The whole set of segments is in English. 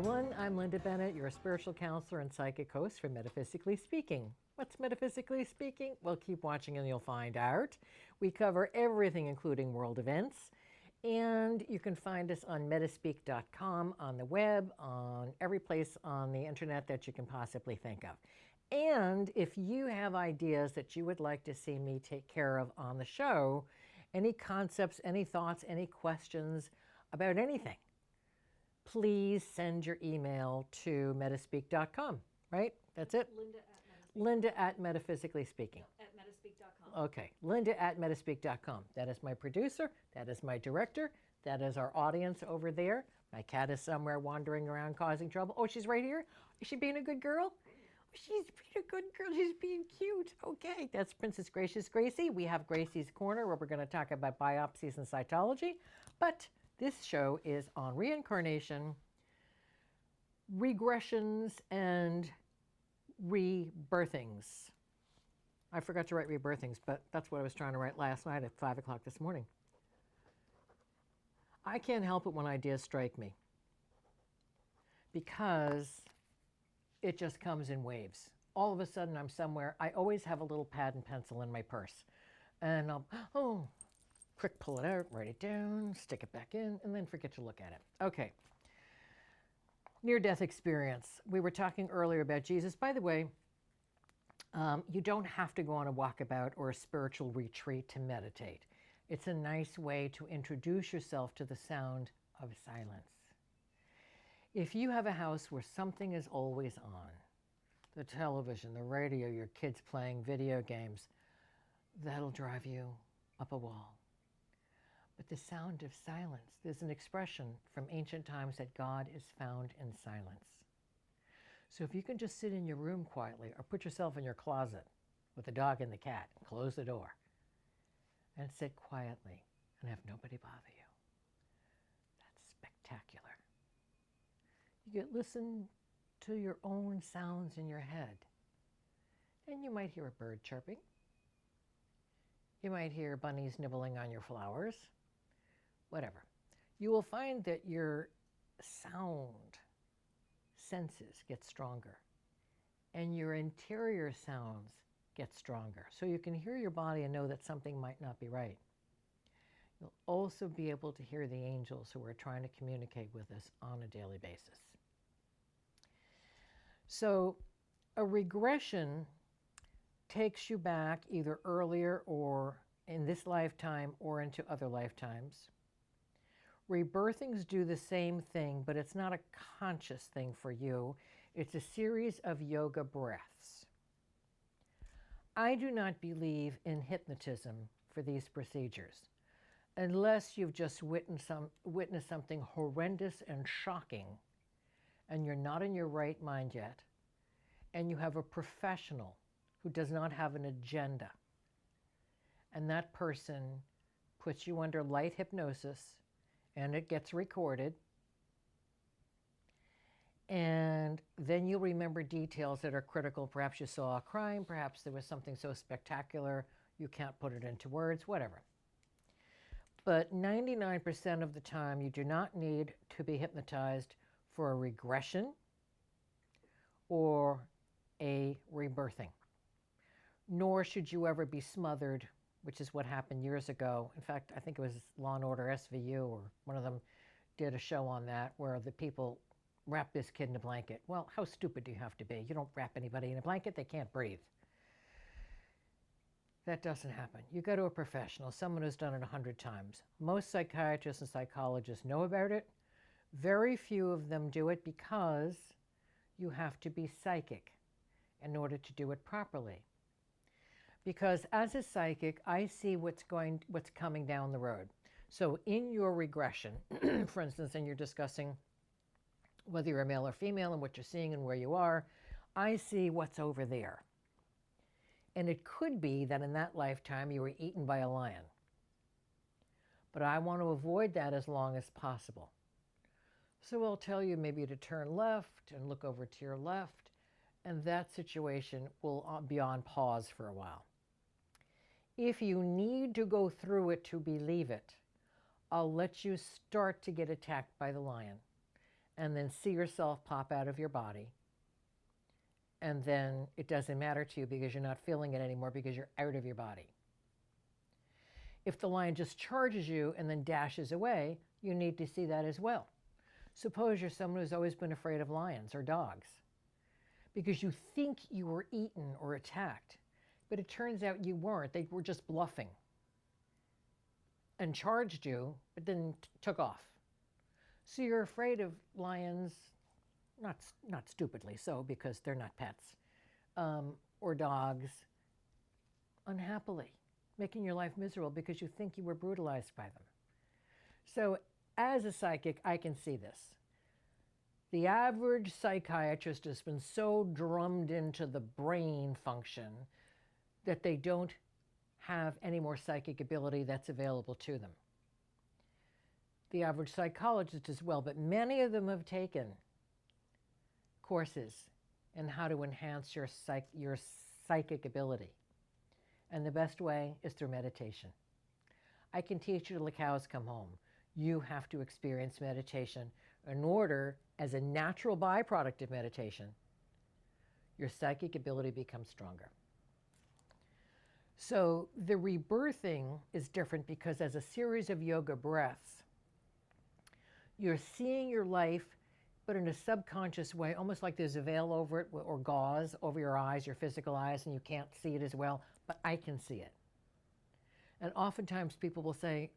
everyone. I'm Linda Bennett, your spiritual counselor and psychic host for Metaphysically Speaking. What's Metaphysically Speaking? Well, keep watching and you'll find out. We cover everything, including world events. And you can find us on metaspeak.com, on the web, on every place on the internet that you can possibly think of. And if you have ideas that you would like to see me take care of on the show, any concepts, any thoughts, any questions about anything, please send your email to metaspeak.com, right? That's it? Linda at Metaphysically Speaking. No, at metaspeak.com. Okay, Linda at Metaspeak.com. That is my producer. That is my director. That is our audience over there. My cat is somewhere wandering around causing trouble. Oh, she's right here? Is she being a good girl? She's being a good girl. She's being cute. Okay, that's Princess Gracie. We have Gracie's Corner where we're going to talk about biopsies and cytology. But this show is on reincarnation, regressions, and rebirthings. I forgot to write rebirthings, but that's what I was trying to write last night at 5 o'clock this morning. I can't help it when ideas strike me because it just comes in waves. All of a sudden I'm somewhere. I always have a little pad and pencil in my purse. And I'll, quick pull it out, write it down, stick it back in, and then forget to look at it. Okay. Near-death experience. We were talking earlier about Jesus. By the way, you don't have to go on a walkabout or a spiritual retreat to meditate. It's a nice way to introduce yourself to the sound of silence. If you have a house where something is always on, the television, the radio, your kids playing video games, that'll drive you up a wall. But the sound of silence, there's an expression from ancient times that God is found in silence. So if you can just sit in your room quietly or put yourself in your closet with the dog and the cat, close the door, and sit quietly and have nobody bother you, that's spectacular. You get listen to your own sounds in your head. And you might hear a bird chirping. You might hear bunnies nibbling on your flowers. Whatever. You will find that your sound senses get stronger and your interior sounds get stronger. So you can hear your body and know that something might not be right. You'll also be able to hear the angels who are trying to communicate with us on a daily basis. So a regression takes you back either earlier or in this lifetime or into other lifetimes. Rebirthings do the same thing, but it's not a conscious thing for you. It's a series of yoga breaths. I do not believe in hypnotism for these procedures, unless you've just witnessed something horrendous and shocking, and you're not in your right mind yet, and you have a professional who does not have an agenda, and that person puts you under light hypnosis, and it gets recorded, and then you'll remember details that are critical. Perhaps you saw a crime, perhaps there was something so spectacular you can't put it into words, whatever. But 99% of the time you do not need to be hypnotized for a regression or a rebirthing. Nor should you ever be smothered, which is what happened years ago. In fact, I think it was Law and Order SVU, or one of them did a show on that where the people wrapped this kid in a blanket. Well, how stupid do you have to be? You don't wrap anybody in a blanket, they can't breathe. That doesn't happen. You go to a professional, someone who's done it 100 times. Most psychiatrists and psychologists know about it. Very few of them do it because you have to be psychic in order to do it properly. Because as a psychic, I see what's coming down the road. So in your regression, for instance, and you're discussing whether you're a male or female and what you're seeing and where you are, I see what's over there. And it could be that in that lifetime you were eaten by a lion. But I want to avoid that as long as possible. So I'll tell you maybe to turn left and look over to your left, and that situation will be on pause for a while. If you need to go through it to believe it, I'll let you start to get attacked by the lion. and then see yourself pop out of your body. And then it doesn't matter to you because you're not feeling it anymore because you're out of your body. If the lion just charges you and then dashes away, you need to see that as well. Suppose you're someone who's always been afraid of lions or dogs because you think you were eaten or attacked, but it turns out you weren't. They were just bluffing and charged you, but then took off. So you're afraid of lions, not stupidly so, because they're not pets, or dogs, unhappily, making your life miserable because you think you were brutalized by them. So as a psychic, I can see this. The average psychiatrist has been so drummed into the brain function that they don't have any more psychic ability that's available to them. The average psychologist as well, but many of them have taken courses in how to enhance your psychic ability. And the best way is through meditation. I can teach you till the cows come home. You have to experience meditation in order, as a natural byproduct of meditation, your psychic ability becomes stronger. So the rebirthing is different because as a series of yoga breaths, you're seeing your life, but in a subconscious way, almost like there's a veil over it or gauze over your eyes, your physical eyes, and you can't see it as well, but I can see it. And oftentimes people will say,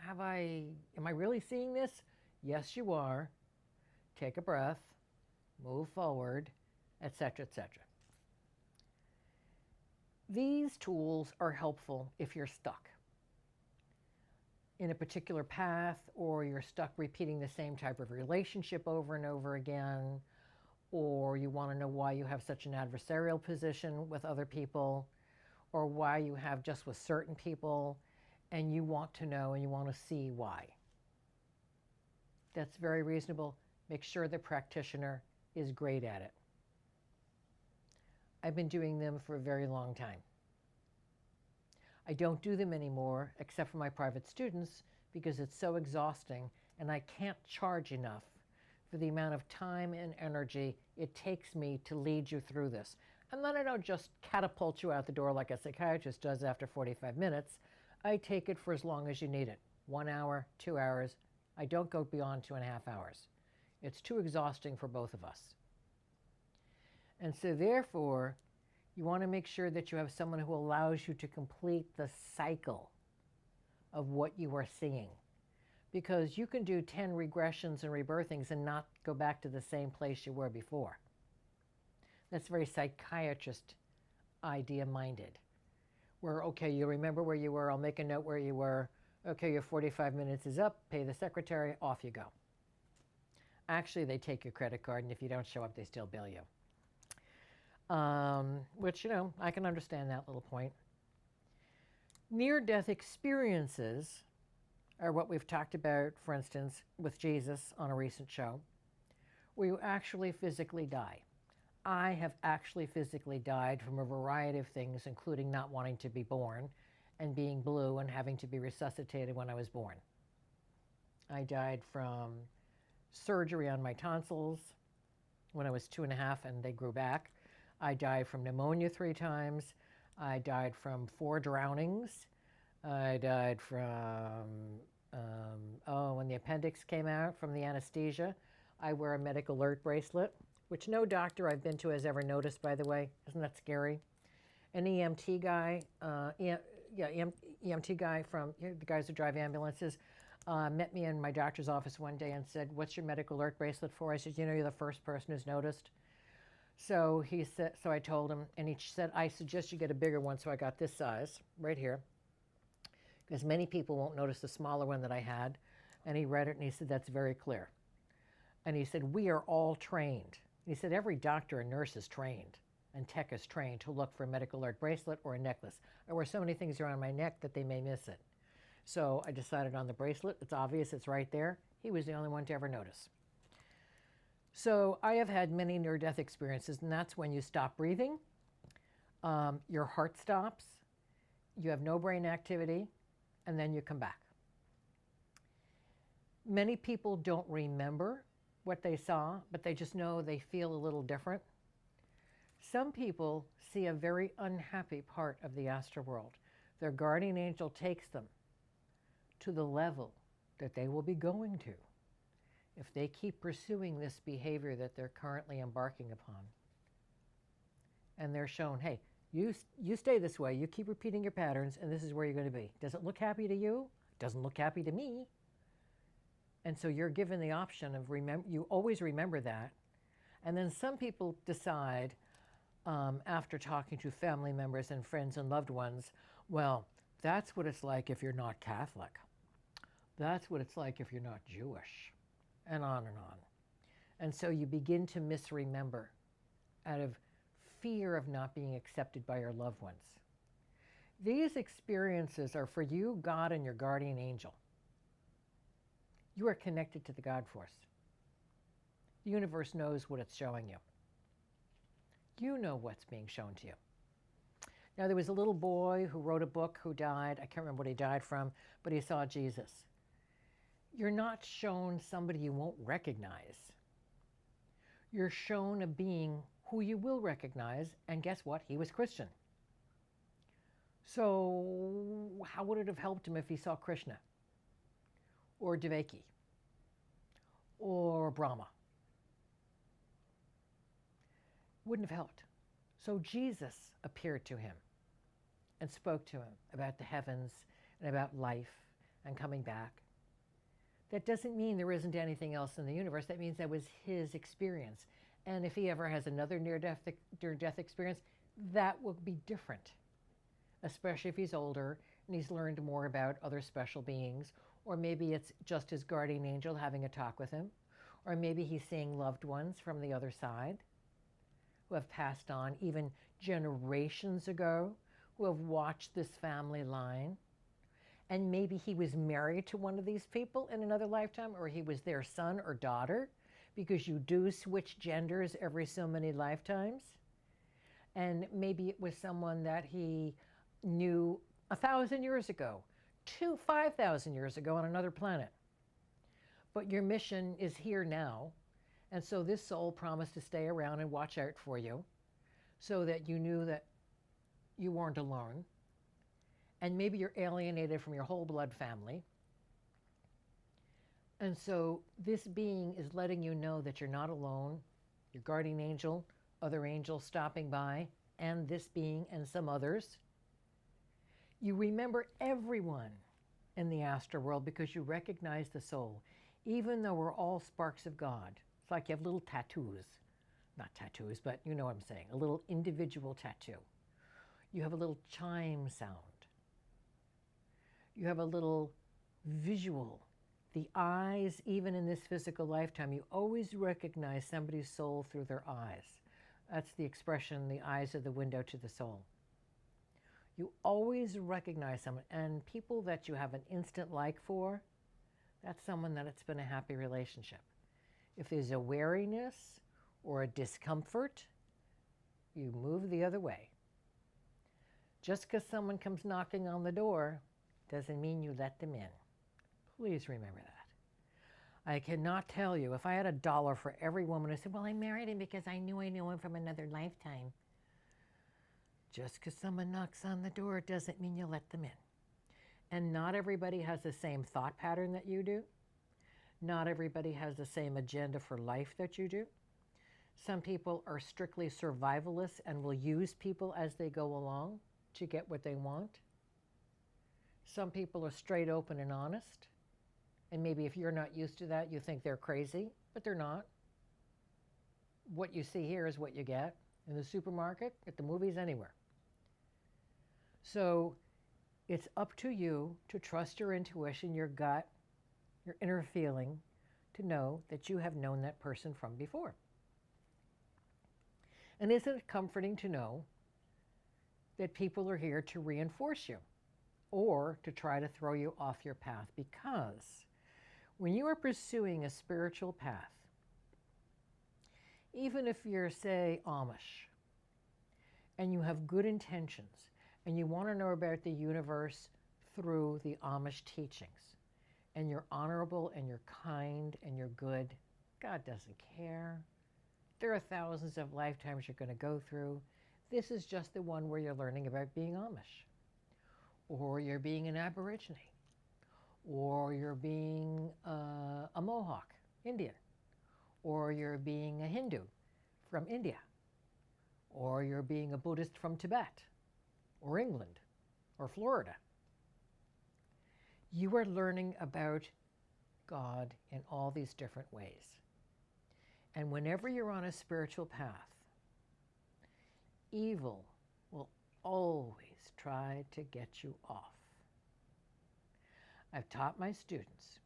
am I really seeing this? Yes, you are. Take a breath, move forward, etc., etc. These tools are helpful if you're stuck in a particular path, or you're stuck repeating the same type of relationship over and over again, or you want to know why you have such an adversarial position with other people, or why you have just with certain people, and you want to know and you want to see why. That's very reasonable. Make sure the practitioner is great at it. I've been doing them for a very long time. I don't do them anymore except for my private students because it's so exhausting and I can't charge enough for the amount of time and energy it takes me to lead you through this. And then I don't just catapult you out the door like a psychiatrist does after 45 minutes. I take it for as long as you need it. 1 hour, 2 hours. I don't go beyond 2.5 hours. It's too exhausting for both of us. And so therefore, you want to make sure that you have someone who allows you to complete the cycle of what you are seeing. Because you can do 10 regressions and rebirthings and not go back to the same place you were before. That's very psychiatrist idea minded. Where, okay, you remember where you were, I'll make a note where you were. Okay, your 45 minutes is up, pay the secretary, off you go. Actually, they take your credit card, and if you don't show up, they still bill you. Which, I can understand that little point. Near-death experiences are what we've talked about, for instance, with Jesus on a recent show, where you actually physically die. I have actually physically died from a variety of things, including not wanting to be born and being blue and having to be resuscitated when I was born. I died from surgery on my tonsils when I was 2.5 and they grew back. I died from pneumonia 3 times. I died from 4 drownings. I died from, when the appendix came out from the anesthesia. I wear a medical alert bracelet, which no doctor I've been to has ever noticed, by the way. Isn't that scary? An EMT guy, EMT guy from the guys who drive ambulances, met me in my doctor's office one day and said, "What's your medical alert bracelet for?" I said, "You're the first person who's noticed." So he said, so I told him, and he said, "I suggest you get a bigger one." So I got this size right here, because many people won't notice the smaller one that I had. And he read it and he said, "That's very clear." And he said, "We are all trained." And he said, "Every doctor and nurse is trained, and tech is trained to look for a medical alert bracelet or a necklace. I wear so many things around my neck that they may miss it." So I decided on the bracelet. It's obvious, it's right there. He was the only one to ever notice. So I have had many near-death experiences, and that's when you stop breathing, your heart stops, you have no brain activity, and then you come back. Many people don't remember what they saw, but they just know they feel a little different. Some people see a very unhappy part of the astral world. Their guardian angel takes them to the level that they will be going to if they keep pursuing this behavior that they're currently embarking upon. And they're shown, hey, you stay this way, you keep repeating your patterns, and this is where you're going to be. Does it look happy to you? Doesn't look happy to me. And so you're given the option of, you always remember that. And then some people decide, after talking to family members and friends and loved ones, well, that's what it's like if you're not Catholic. That's what it's like if you're not Jewish, and on and on. And so you begin to misremember out of fear of not being accepted by your loved ones. These experiences are for you, God, and your guardian angel. You are connected to the God force. The universe knows what it's showing you. You know what's being shown to you. Now, there was a little boy who wrote a book who died. I can't remember what he died from, but he saw Jesus. You're not shown somebody you won't recognize. You're shown a being who you will recognize, and guess what? He was Christian. So how would it have helped him if he saw Krishna or Devaki or Brahma? Wouldn't have helped. So Jesus appeared to him and spoke to him about the heavens and about life and coming back. That doesn't mean there isn't anything else in the universe. That means that was his experience. And if he ever has another near-death experience, that will be different, especially if he's older and he's learned more about other special beings, or maybe it's just his guardian angel having a talk with him, or maybe he's seeing loved ones from the other side who have passed on even generations ago, who have watched this family line. And maybe he was married to one of these people in another lifetime, or he was their son or daughter, because you do switch genders every so many lifetimes. And maybe it was someone that he knew 1,000 years ago, 5,000 years ago on another planet. But your mission is here now. And so this soul promised to stay around and watch out for you so that you knew that you weren't alone. And maybe you're alienated from your whole blood family. And so this being is letting you know that you're not alone. Your guardian angel, other angels stopping by, and this being and some others. You remember everyone in the astral world because you recognize the soul, even though we're all sparks of God. It's like you have little tattoos. Not tattoos, but you know what I'm saying. A little individual tattoo. You have a little chime sound. You have a little visual. The eyes, even in this physical lifetime, you always recognize somebody's soul through their eyes. That's the expression, the eyes are the window to the soul. You always recognize someone, and people that you have an instant like for, that's someone that it's been a happy relationship. If there's a wariness or a discomfort, you move the other way. Just because someone comes knocking on the door doesn't mean you let them in. Please remember that. I cannot tell you, if I had $1 for every woman who said, well, I married him because I knew him from another lifetime. Just because someone knocks on the door doesn't mean you let them in. And not everybody has the same thought pattern that you do. Not everybody has the same agenda for life that you do. Some people are strictly survivalists and will use people as they go along to get what they want. Some people are straight open and honest. And maybe if you're not used to that, you think they're crazy, but they're not. What you see here is what you get in the supermarket, at the movies, anywhere. So it's up to you to trust your intuition, your gut, your inner feeling, to know that you have known that person from before. And isn't it comforting to know that people are here to reinforce you or to try to throw you off your path? Because when you are pursuing a spiritual path, even if you're, say, Amish, and you have good intentions, and you want to know about the universe through the Amish teachings, and you're honorable, and you're kind, and you're good, God doesn't care. There are thousands of lifetimes you're going to go through. This is just the one where you're learning about being Amish, or you're being an Aborigine, or you're being a Mohawk, Indian, or you're being a Hindu from India, or you're being a Buddhist from Tibet, or England, or Florida. You are learning about God in all these different ways. And whenever you're on a spiritual path, evil will always try to get you off. I've taught my students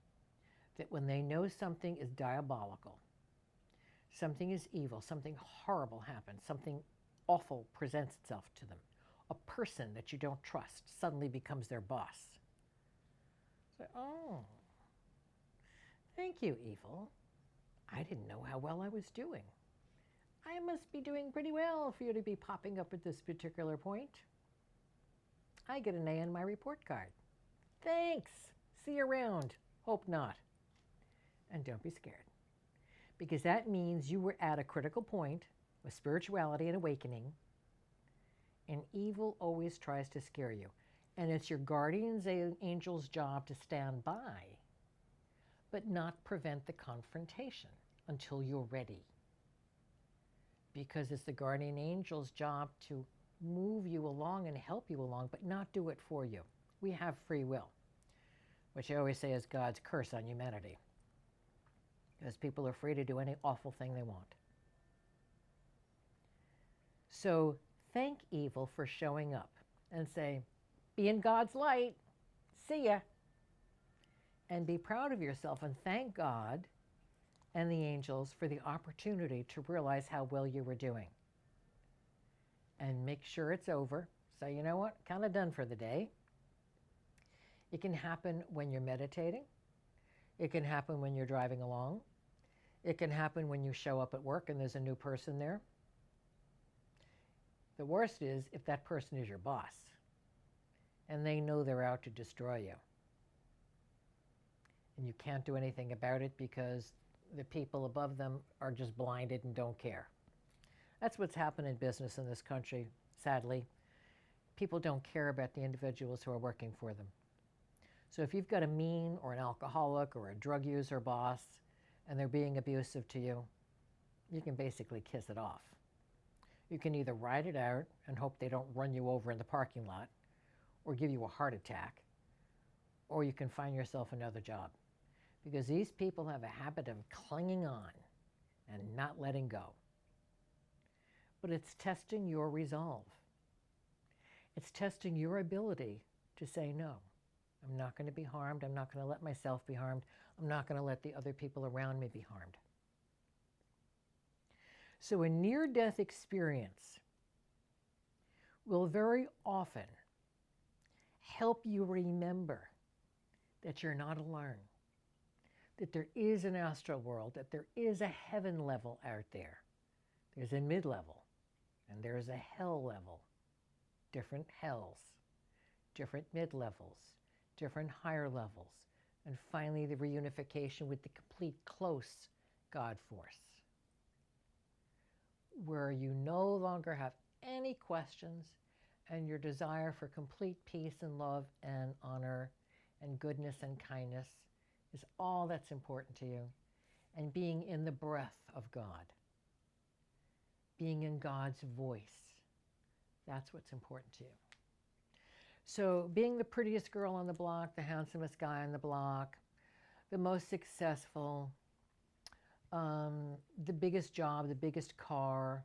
that when they know something is diabolical, something is evil, something horrible happens, something awful presents itself to them, a person that you don't trust suddenly becomes their boss. So, oh, thank you, evil. I didn't know how well I was doing. I must be doing pretty well for you to be popping up at this particular point. I get an A on my report card. Thanks. See you around. Hope not. And don't be scared, because that means you were at a critical point with spirituality and awakening, and evil always tries to scare you. And it's your guardian's angel's job to stand by, but not prevent the confrontation until you're ready. Because it's the guardian angel's job to move you along and help you along, but not do it for you. We have free will, which I always say is God's curse on humanity, because people are free to do any awful thing they want. So thank evil for showing up and say, be in God's light, see ya. And be proud of yourself and thank God and the angels for the opportunity to realize how well you were doing. And make sure it's over. So you know what, kind of done for the day. It can happen when you're meditating. It can happen when you're driving along. It can happen when you show up at work and there's a new person there. The worst is if that person is your boss and they know they're out to destroy you. And you can't do anything about it because the people above them are just blinded and don't care. That's what's happened in business in this country, sadly. People don't care about the individuals who are working for them. So if you've got a mean or an alcoholic or a drug user boss and they're being abusive to you, you can basically kiss it off. You can either ride it out and hope they don't run you over in the parking lot or give you a heart attack, or you can find yourself another job. Because these people have a habit of clinging on and not letting go. But it's testing your resolve. It's testing your ability to say no. I'm not going to be harmed. I'm not going to let myself be harmed. I'm not going to let the other people around me be harmed. So a near-death experience will very often help you remember that you're not alone, that there is an astral world, that there is a heaven level out there. There's a mid-level, and there's a hell level. Different hells, different mid-levels, different higher levels, and finally the reunification with the complete close God force, where you no longer have any questions and your desire for complete peace and love and honor and goodness and kindness is all that's important to you, and being in the breath of God, being in God's voice, that's what's important to you. So being the prettiest girl on the block, the handsomest guy on the block, the most successful, the biggest job, the biggest car,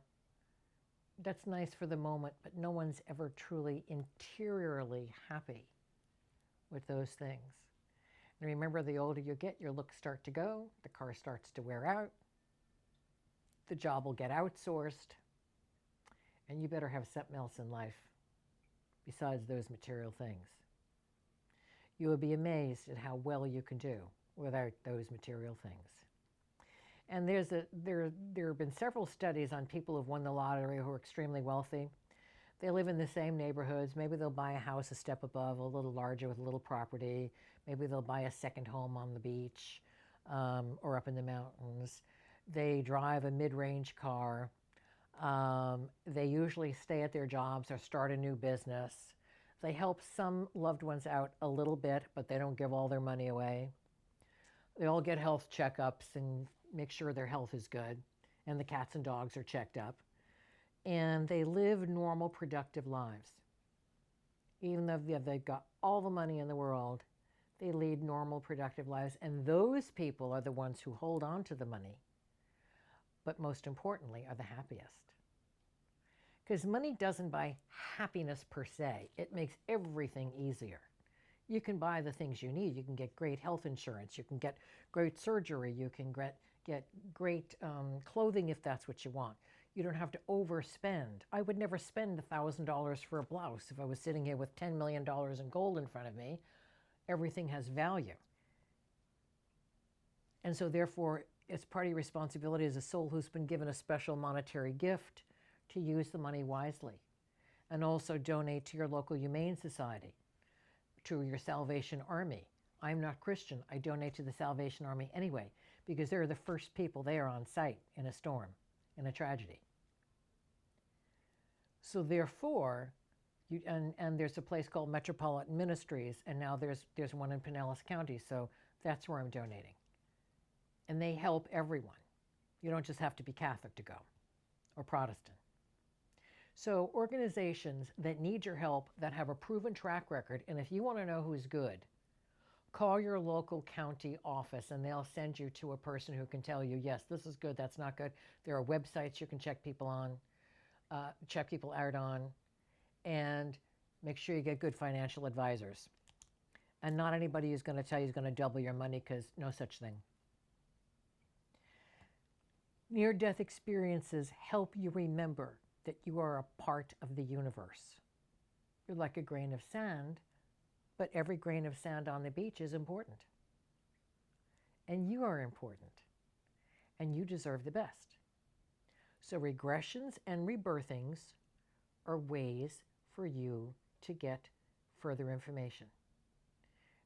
that's nice for the moment, but no one's ever truly interiorly happy with those things. And remember, the older you get, your looks start to go, the car starts to wear out, the job will get outsourced, and you better have something else in life besides those material things. You will be amazed at how well you can do without those material things. And there have been several studies on people who've won the lottery who are extremely wealthy. They live in the same neighborhoods. Maybe they'll buy a house a step above, a little larger with a little property. Maybe they'll buy a second home on the beach or up in the mountains. They drive a mid-range car. They usually stay at their jobs or start a new business. They help some loved ones out a little bit, but they don't give all their money away. They all get health checkups and make sure their health is good, and the cats and dogs are checked up. And they live normal, productive lives. Even though they've got all the money in the world, they lead normal, productive lives. And those people are the ones who hold on to the money, but most importantly, are the happiest. Because money doesn't buy happiness per se. It makes everything easier. You can buy the things you need. You can get great health insurance. You can get great surgery. You can get great clothing if that's what you want. You don't have to overspend. I would never spend $1,000 for a blouse if I was sitting here with $10 million in gold in front of me. Everything has value. And so therefore, it's part of your responsibility as a soul who's been given a special monetary gift to use the money wisely, and also donate to your local humane society, to your Salvation Army. I'm not Christian. I donate to the Salvation Army anyway, because they're the first people there on site in a storm, in a tragedy. So therefore, and there's a place called Metropolitan Ministries, and now there's one in Pinellas County, so that's where I'm donating. And they help everyone. You don't just have to be Catholic to go, or Protestant. So organizations that need your help, that have a proven track record, and if you want to know who's good, call your local county office and they'll send you to a person who can tell you, yes, this is good, that's not good. There are websites you can check people out on, and make sure you get good financial advisors. And not anybody who's going to tell you is going to double your money, because no such thing. Near-death experiences help you remember that you are a part of the universe. You're like a grain of sand, but every grain of sand on the beach is important. And you are important. And you deserve the best. So regressions and rebirthings are ways for you to get further information.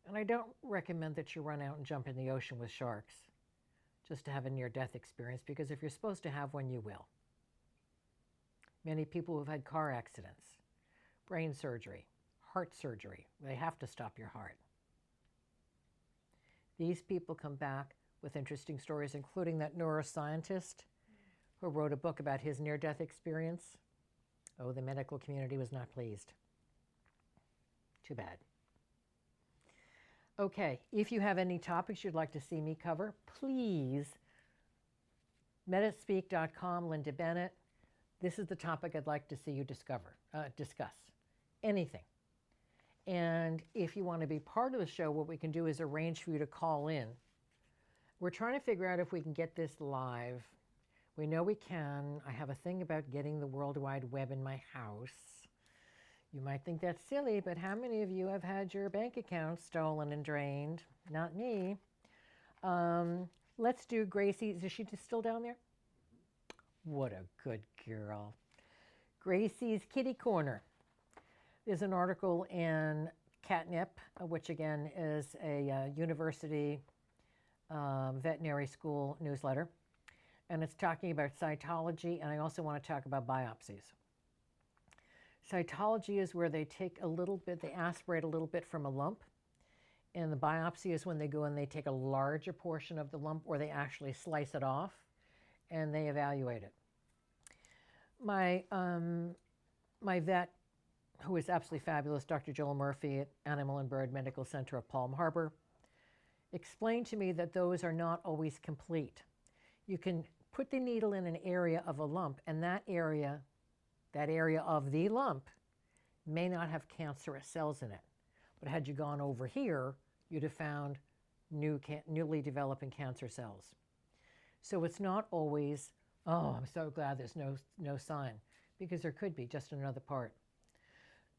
And I don't recommend that you run out and jump in the ocean with sharks just to have a near-death experience, because if you're supposed to have one, you will. Many people who've had car accidents, brain surgery, heart surgery, they have to stop your heart. These people come back with interesting stories, including that neuroscientist who wrote a book about his near-death experience. Oh, the medical community was not pleased. Too bad. Okay, if you have any topics you'd like to see me cover, please, metaspeak.com, Linda Bennett. This is the topic I'd like to see you discuss. Anything. And if you want to be part of the show, what we can do is arrange for you to call in. We're trying to figure out if we can get this live. We know we can. I have a thing about getting the World Wide Web in my house. You might think that's silly, but how many of you have had your bank account stolen and drained? Not me. Let's do Gracie's. Is she still down there? What a good girl. Gracies Corner. There's an article in Catnip, which again is a university veterinary school newsletter. And it's talking about cytology, and I also want to talk about biopsies. Cytology is where they take a little bit, they aspirate a little bit from a lump. And the biopsy is when they go and they take a larger portion of the lump, or they actually slice it off and they evaluate it. My vet, who is absolutely fabulous, Dr. Joel Murphy at Animal and Bird Medical Center of Palm Harbor, explained to me that those are not always complete. You can put the needle in an area of a lump, and that area of the lump may not have cancerous cells in it. But had you gone over here, you'd have found newly developing cancer cells. So it's not always, oh, I'm so glad there's no sign, because there could be just another part.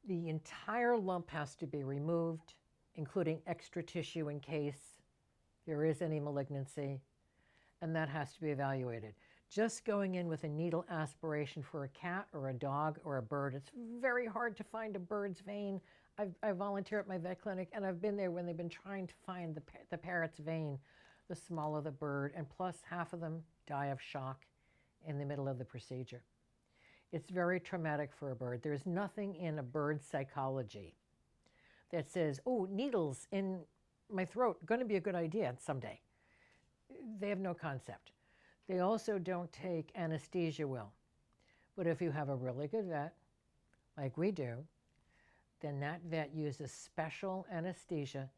The entire lump has to be removed, including extra tissue in case there is any malignancy, and that has to be evaluated. Just going in with a needle aspiration for a cat or a dog or a bird, it's very hard to find a bird's vein. I volunteer at my vet clinic, and I've been there when they've been trying to find the parrot's vein, the smaller the bird, and plus half of them die of shock in the middle of the procedure. It's very traumatic for a bird. There's nothing in a bird's psychology that says, oh, needles in my throat, going to be a good idea someday. They have no concept. They also don't take anesthesia well. But if you have a really good vet, like we do, then that vet uses special anesthesia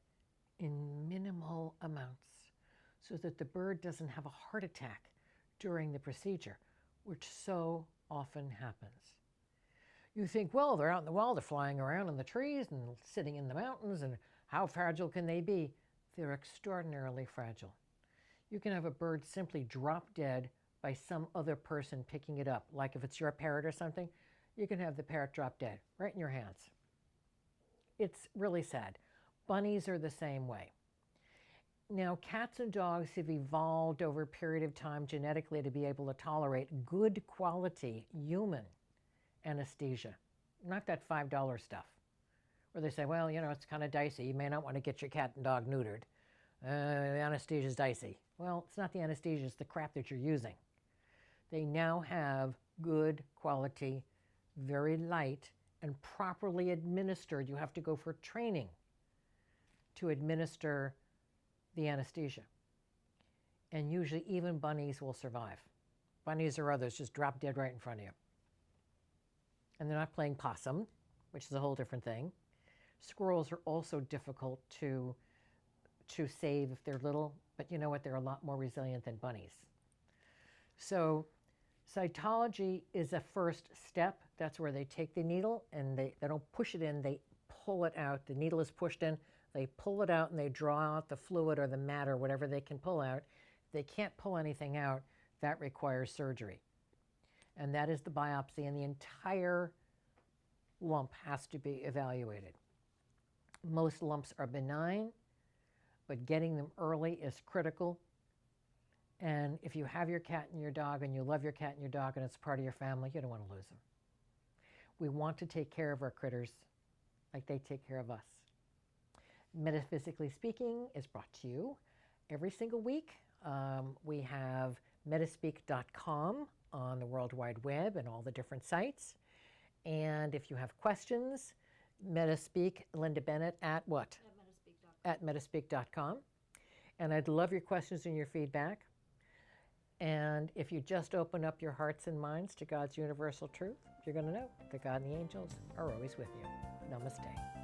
in minimal amounts so that the bird doesn't have a heart attack during the procedure, which so often happens. You think, well, they're out in the wild, they're flying around in the trees and sitting in the mountains, and how fragile can they be? They're extraordinarily fragile. You can have a bird simply drop dead by some other person picking it up. Like if it's your parrot or something, you can have the parrot drop dead right in your hands. It's really sad. Bunnies are the same way. Now, cats and dogs have evolved over a period of time genetically to be able to tolerate good quality human anesthesia, not that $5 stuff, where they say, well, you know, it's kind of dicey. You may not want to get your cat and dog neutered. The anesthesia is dicey. Well, it's not the anesthesia, it's the crap that you're using. They now have good quality, very light, and properly administered. You have to go for training to administer the anesthesia. And usually even bunnies will survive. Bunnies or others just drop dead right in front of you. And they're not playing possum, which is a whole different thing. Squirrels are also difficult to save if they're little, but you know what? They're a lot more resilient than bunnies. So cytology is a first step. That's where they take the needle and they don't push it in, they pull it out. The needle is pushed in, they pull it out and they draw out the fluid or the matter, whatever they can pull out. If they can't pull anything out, that requires surgery. And that is the biopsy, and the entire lump has to be evaluated. Most lumps are benign, but getting them early is critical. And if you have your cat and your dog and you love your cat and your dog and it's part of your family, you don't want to lose them. We want to take care of our critters like they take care of us. Metaphysically Speaking is brought to you every single week. We have metaspeak.com on the World Wide Web and all the different sites. And if you have questions, Metaspeak, Linda Bennett at what? At metaspeak.com. And I'd love your questions and your feedback. And if you just open up your hearts and minds to God's universal truth, you're going to know that God and the angels are always with you. Namaste.